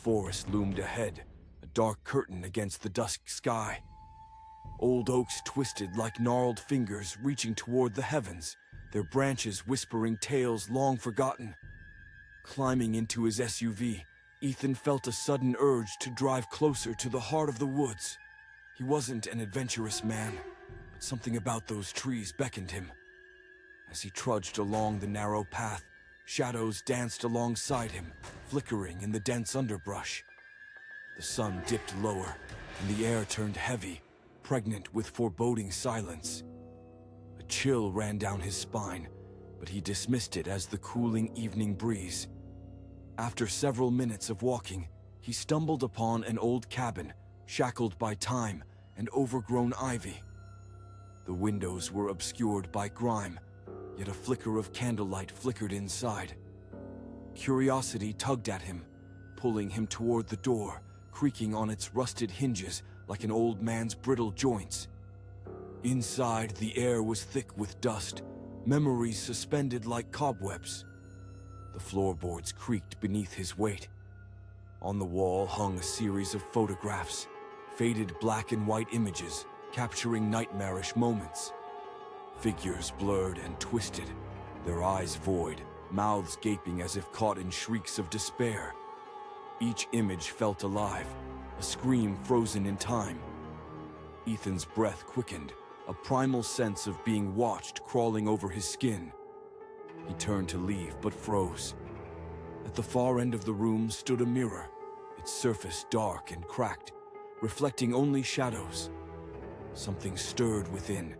forest loomed ahead, a dark curtain against the dusk sky. Old oaks twisted like gnarled fingers reaching toward the heavens, their branches whispering tales long forgotten. Climbing into his SUV, Ethan felt a sudden urge to drive closer to the heart of the woods. He wasn't an adventurous man, but something about those trees beckoned him. As he trudged along the narrow path, shadows danced alongside him, flickering in the dense underbrush. The sun dipped lower, and the air turned heavy, pregnant with foreboding silence. A chill ran down his spine, but he dismissed it as the cooling evening breeze. After several minutes of walking, he stumbled upon an old cabin, shackled by time and overgrown ivy. The windows were obscured by grime, yet a flicker of candlelight flickered inside. Curiosity tugged at him, pulling him toward the door, creaking on its rusted hinges like an old man's brittle joints. Inside, the air was thick with dust, memories suspended like cobwebs. The floorboards creaked beneath his weight. On the wall hung a series of photographs, faded black and white images capturing nightmarish moments. Figures blurred and twisted, their eyes void, mouths gaping as if caught in shrieks of despair. Each image felt alive, a scream frozen in time. Ethan's breath quickened, a primal sense of being watched crawling over his skin. He turned to leave, but froze. At the far end of the room stood a mirror, its surface dark and cracked, reflecting only shadows. Something stirred within.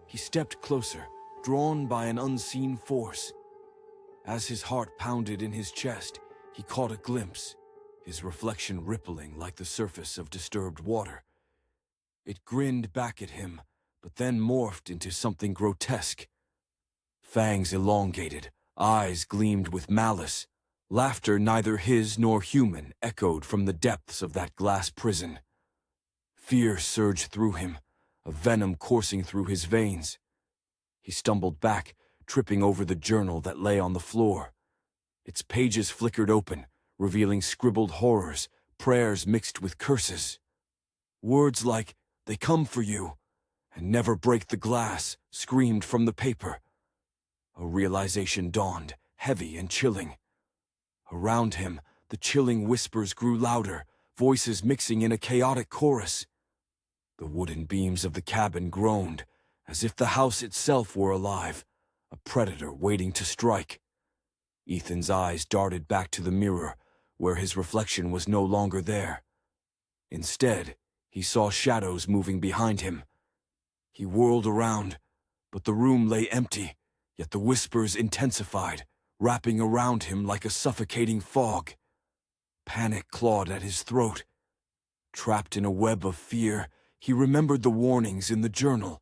He stepped closer, drawn by an unseen force. As his heart pounded in his chest, he caught a glimpse, his reflection rippling like the surface of disturbed water. It grinned back at him, but then morphed into something grotesque. Fangs elongated, eyes gleamed with malice. Laughter neither his nor human echoed from the depths of that glass prison. Fear surged through him, a venom coursing through his veins. He stumbled back, tripping over the journal that lay on the floor. Its pages flickered open, revealing scribbled horrors, prayers mixed with curses. Words like, "They come for you," and "Never break the glass," screamed from the paper. A realization dawned, heavy and chilling. Around him, the chilling whispers grew louder, voices mixing in a chaotic chorus. The wooden beams of the cabin groaned, as if the house itself were alive, a predator waiting to strike. Ethan's eyes darted back to the mirror, where his reflection was no longer there. Instead, he saw shadows moving behind him. He whirled around, but the room lay empty, yet the whispers intensified, wrapping around him like a suffocating fog. Panic clawed at his throat. Trapped in a web of fear, he remembered the warnings in the journal.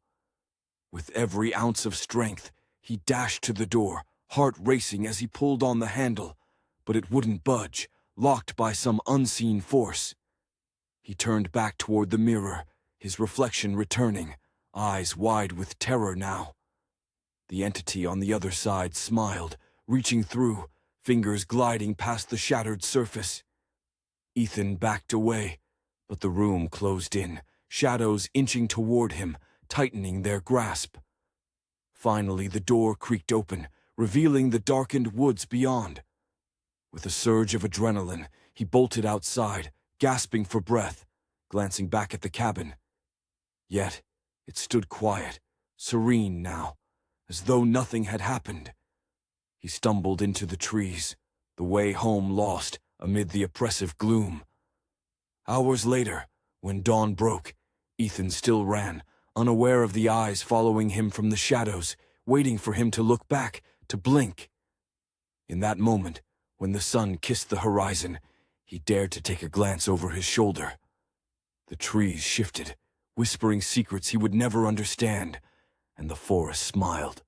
With every ounce of strength, he dashed to the door, heart racing as he pulled on the handle, but it wouldn't budge, locked by some unseen force. He turned back toward the mirror, his reflection returning, eyes wide with terror now. The entity on the other side smiled, reaching through, fingers gliding past the shattered surface. Ethan backed away, but the room closed in, shadows inching toward him, tightening their grasp. Finally, the door creaked open, revealing the darkened woods beyond. With a surge of adrenaline, he bolted outside, gasping for breath, glancing back at the cabin. Yet, it stood quiet, serene now, as though nothing had happened. He stumbled into the trees, the way home lost amid the oppressive gloom. Hours later, when dawn broke, Ethan still ran, unaware of the eyes following him from the shadows, waiting for him to look back, to blink. In that moment, when the sun kissed the horizon, he dared to take a glance over his shoulder. The trees shifted, whispering secrets he would never understand, and the forest smiled,